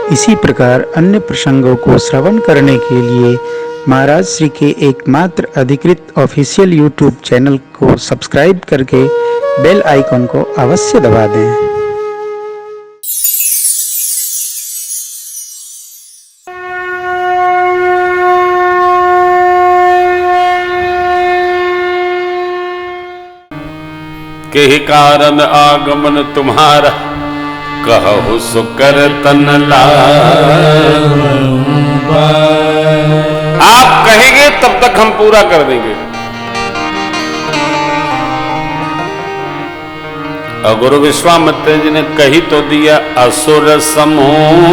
इसी प्रकार अन्य प्रसंगों को श्रवण करने के लिए महाराज श्री के एकमात्र अधिकृत ऑफिशियल यूट्यूब चैनल को सब्सक्राइब करके बेल आइकन को अवश्य दबा दें। के कारण आगमन तुम्हारा कहु सुकर तन आप कहेंगे तब तक हम पूरा कर देंगे। और गुरु विश्वामित्र जी ने कही तो दिया असुर समूह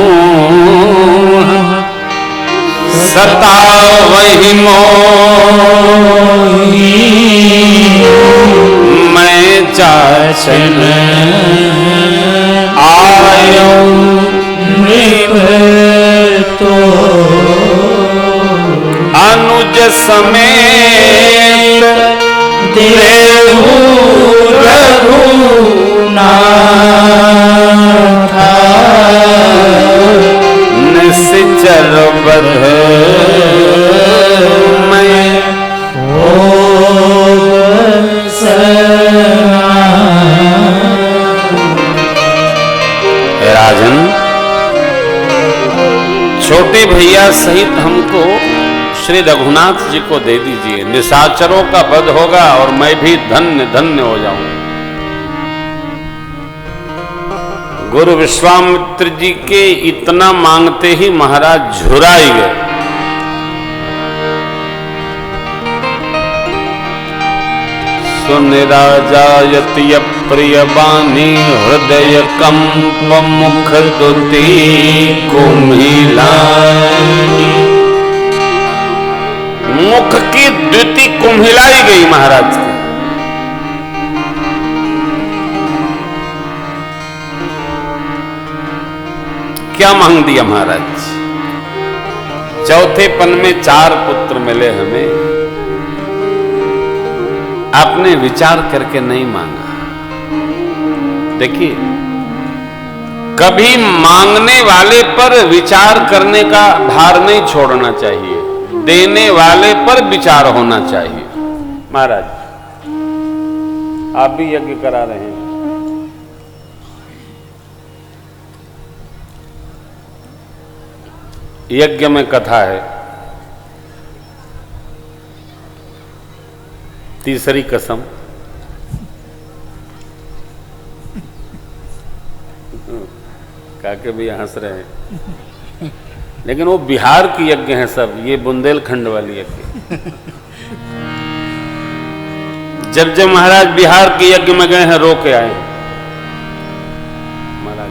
सतावहि मोहि मैं चाचन आयो नृप तो अनुज समेत देहु रघुनाथ निश्चर बध मैं राजन छोटे भैया सहित हमको श्री रघुनाथ जी को दे दीजिए। निशाचरों का वध होगा और मैं भी धन्य धन्य हो जाऊंगा। गुरु विश्वामित्र जी के इतना मांगते ही महाराज झुराई गए। सुन राजा यति प्रिय बानी हृदय कंप मुख दुति कुम्हिलानी। मुख की द्युति कुम्हिलाई गई महाराज की। क्या मांग दिया महाराज? चौथे पन में 4 पुत्र मिले हमें, आपने विचार करके नहीं मांगा। देखिए, कभी मांगने वाले पर विचार करने का भार नहीं छोड़ना चाहिए, देने वाले पर विचार होना चाहिए। महाराज आप भी यज्ञ करा रहे हैं। यज्ञ में कथा है, तीसरी कसम। काके भी हंस रहे हैं, लेकिन वो बिहार की यज्ञ है सब, ये बुंदेलखंड वाली यज्ञ। जब जब महाराज बिहार के यज्ञ में गए हैं रो के आए हैं। महाराज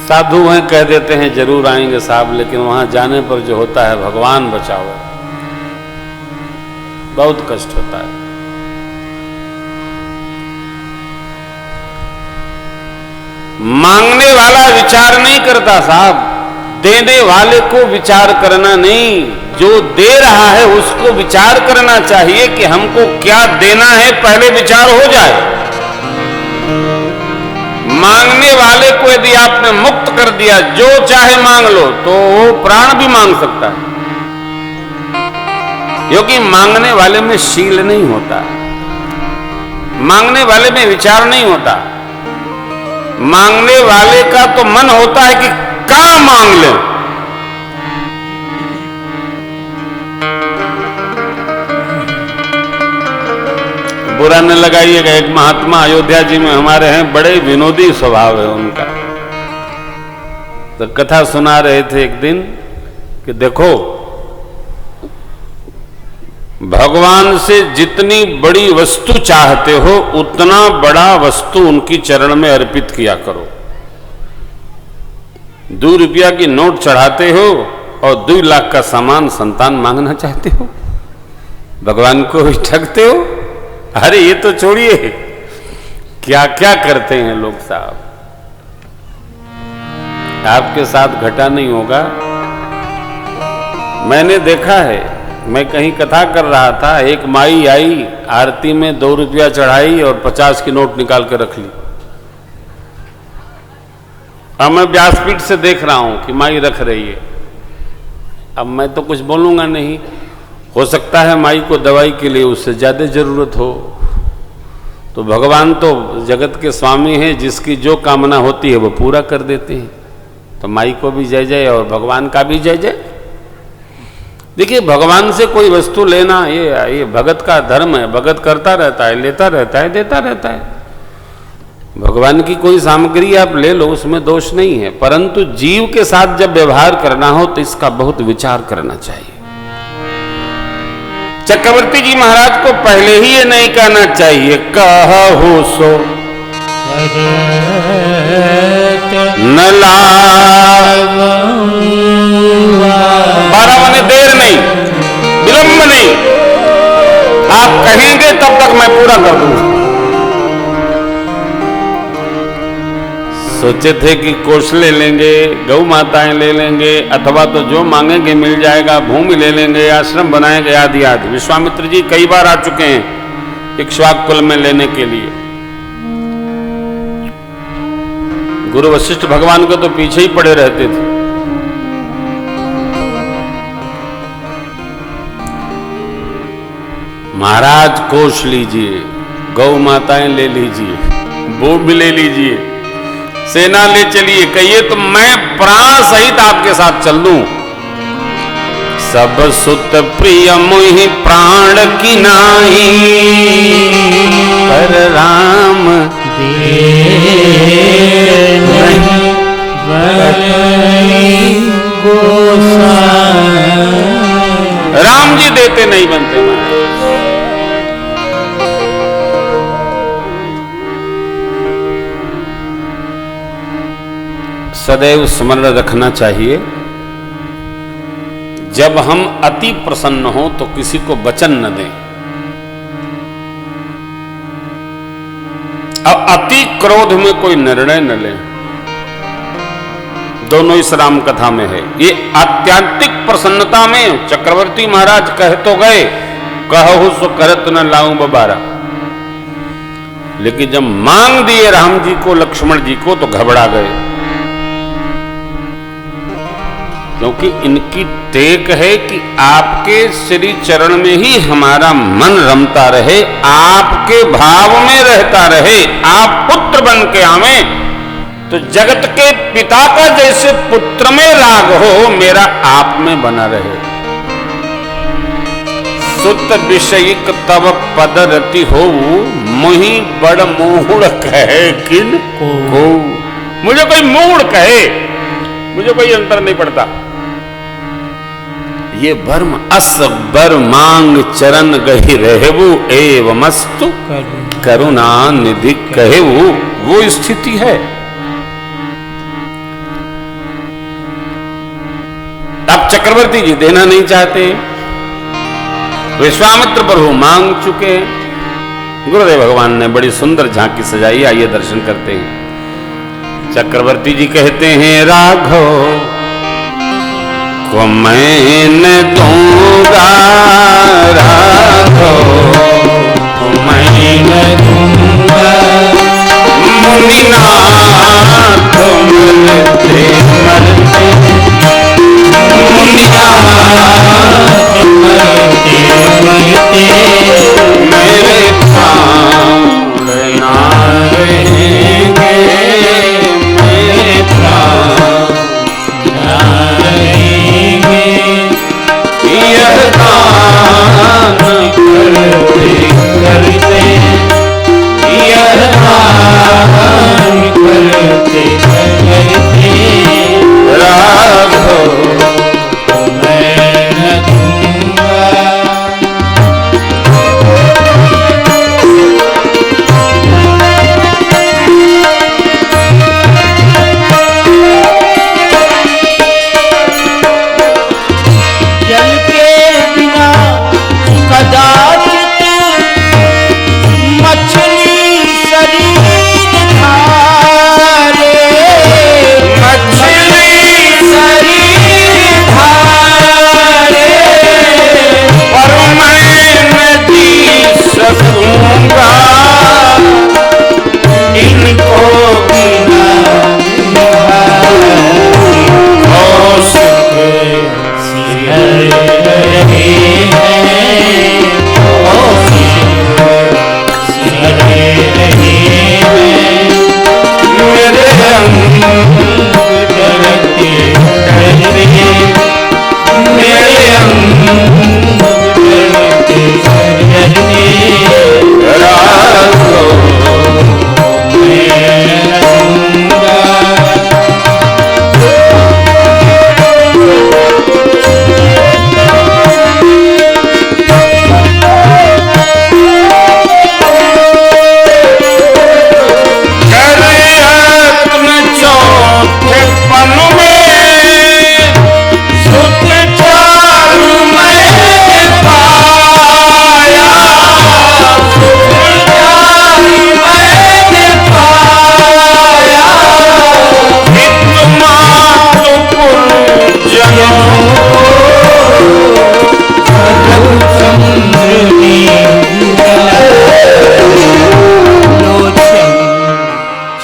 साधु हैं, कह देते हैं जरूर आएंगे साहब, लेकिन वहां जाने पर जो होता है भगवान बचाओ, बहुत कष्ट होता है। मांगने वाला विचार नहीं करता साहब, देने वाले को विचार करना नहीं, जो दे रहा है उसको विचार करना चाहिए कि हमको क्या देना है, पहले विचार हो जाए। मांगने वाले को यदि आपने मुक्त कर दिया, जो चाहे मांग लो, तो वो प्राण भी मांग सकता है, क्योंकि मांगने वाले में शील नहीं होता, मांगने वाले में विचार नहीं होता। मांगने वाले का तो मन होता है कि क्या मांग ले। बुरा न लगाइएगा, एक महात्मा अयोध्या जी में हमारे हैं, बड़े विनोदी स्वभाव है उनका। तो कथा सुना रहे थे एक दिन कि देखो, भगवान से जितनी बड़ी वस्तु चाहते हो उतना बड़ा वस्तु उनकी चरण में अर्पित किया करो। 2 रुपया की नोट चढ़ाते हो और 2 लाख का सामान संतान मांगना चाहते हो, भगवान को ही ठगते हो। अरे ये तो छोड़िए, क्या क्या करते हैं लोग साहब। आपके साथ घटा नहीं होगा, मैंने देखा है। मैं कहीं कथा कर रहा था, एक माई आई, आरती में 2 रुपया चढ़ाई और 50 की नोट निकाल कर रख ली। अब मैं व्यासपीठ से देख रहा हूं कि माई रख रही है, अब मैं तो कुछ बोलूंगा नहीं। हो सकता है माई को दवाई के लिए उससे ज्यादा जरूरत हो, तो भगवान तो जगत के स्वामी हैं, जिसकी जो कामना होती है वो पूरा कर देते हैं। तो माई को भी जय जय और भगवान का भी जय जय। देखिए, भगवान से कोई वस्तु लेना ये भगत का धर्म है। भगत करता रहता है, लेता रहता है, देता रहता है। भगवान की कोई सामग्री आप ले लो, उसमें दोष नहीं है, परंतु जीव के साथ जब व्यवहार करना हो तो इसका बहुत विचार करना चाहिए। चक्रवर्ती जी महाराज को पहले ही ये नहीं कहना चाहिए कहो सो न लावूं, 12 महीने देर नहीं, विलंब नहीं, आप कहेंगे तब तक मैं पूरा कर दूंगा। सोचे थे कि कोष ले लेंगे, गौ माताएं ले लेंगे, अथवा तो जो मांगेंगे मिल जाएगा, भूमि ले लेंगे, आश्रम बनाएंगे, आदि आदि। विश्वामित्र जी कई बार आ चुके हैं इक्ष्वाक कुल में लेने के लिए। गुरु वशिष्ठ भगवान को तो पीछे ही पड़े रहते थे। महाराज कोष लीजिए, गौ माताएं ले लीजिए, भूमि ले लीजिए, सेना ले चलिए, कहिए तो मैं प्राण सहित आपके साथ चल दूं। सब सुत प्रिय मोहि प्राण की नाई, पर राम राम जी देते नहीं बनते। सदैव स्मरण रखना चाहिए, जब हम अति प्रसन्न हो तो किसी को वचन न दें, अब अति क्रोध में कोई निर्णय न लें। दोनों इस राम कथा में है। ये आत्यांतिक प्रसन्नता में चक्रवर्ती महाराज कह तो गए, कहु सो करत न लाऊं बबारा, लेकिन जब मांग दिए राम जी को, लक्ष्मण जी को, तो घबरा गए, क्योंकि इनकी टेक है कि आपके श्री चरण में ही हमारा मन रमता रहे, आपके भाव में रहता रहे, आप पुत्र बन के आवे तो जगत के पिता का जैसे पुत्र में राग हो, मेरा आप में बना रहे। सुत विषयिक तब पद रति हो, मोहि बड़ मूढ़ कहे किन को। मुझे कोई मूढ़ कहे, मुझे कोई अंतर नहीं पड़ता। ये वर्म अस बर मांग चरण गहि रहबु, एवमस्तु करुणा निधि कहेबु, वो स्थिति है। अब चक्रवर्ती जी देना नहीं चाहते, विश्वामित्र प्रभु मांग चुके। गुरुदेव भगवान ने बड़ी सुंदर झांकी सजाई, आइए दर्शन करते हैं। चक्रवर्ती जी कहते हैं, राघव को मैं न दूंगा, राघव को मैं न दूंगा, मुनिनाथ मरते मरते, मुनिनाथ मरते मरते, मेरे प्राण ना रहेंगे, मेरे प्राण ना रहेंगे, यह दान करते करते, यह दान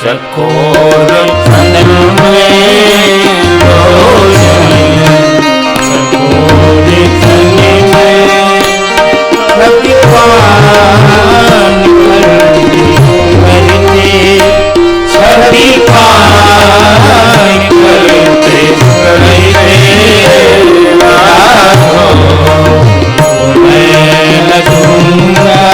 चकोर खनन में भोजन, चकोर खनन में प्रतिपान करते, प्रतिपान करते राघो मैं न दूंगा।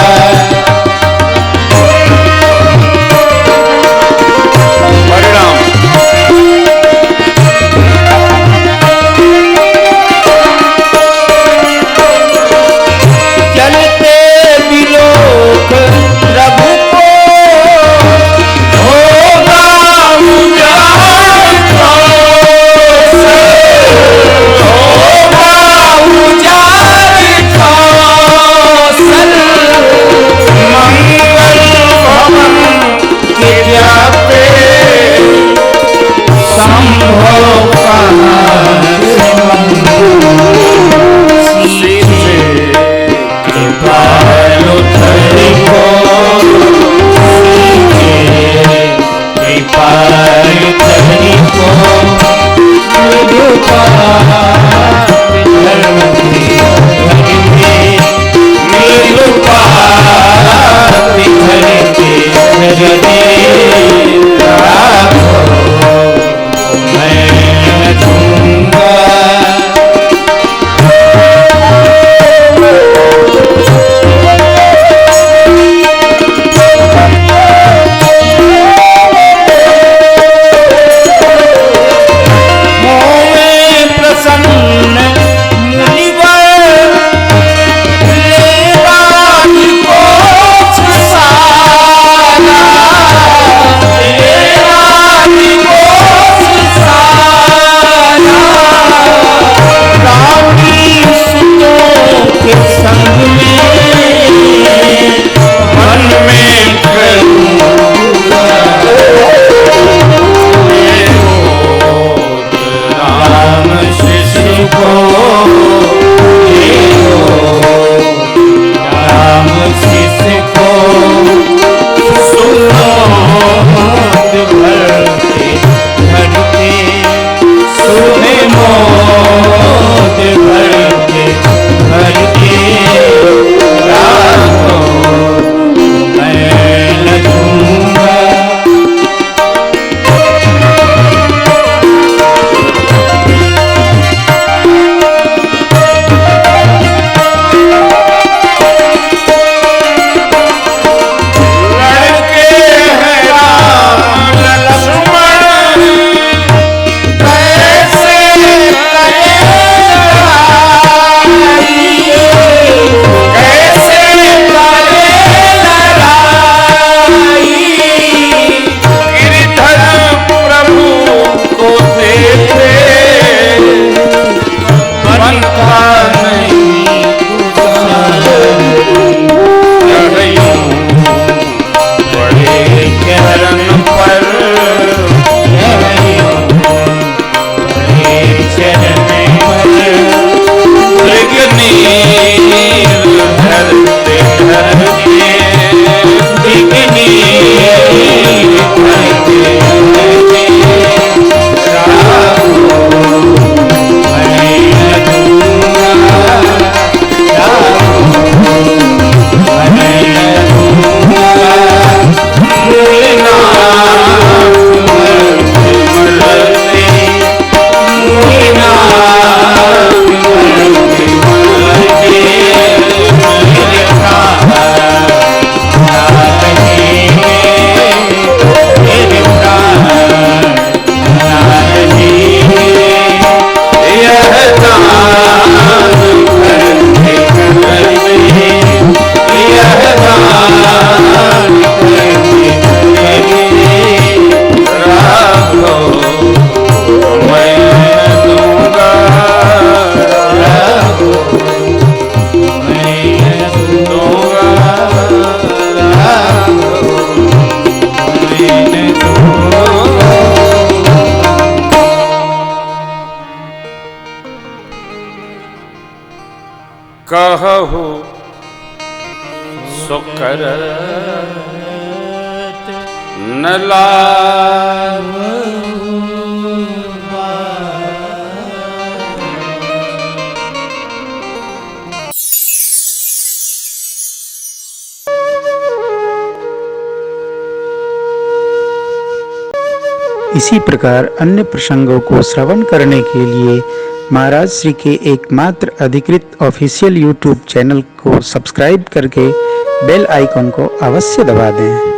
कहु सो करत न लावहु इसी प्रकार अन्य प्रसंगों को श्रवण करने के लिए महाराज श्री के एकमात्र अधिकृत ऑफिशियल यूट्यूब चैनल को सब्सक्राइब करके बेल आइकन को अवश्य दबा दें।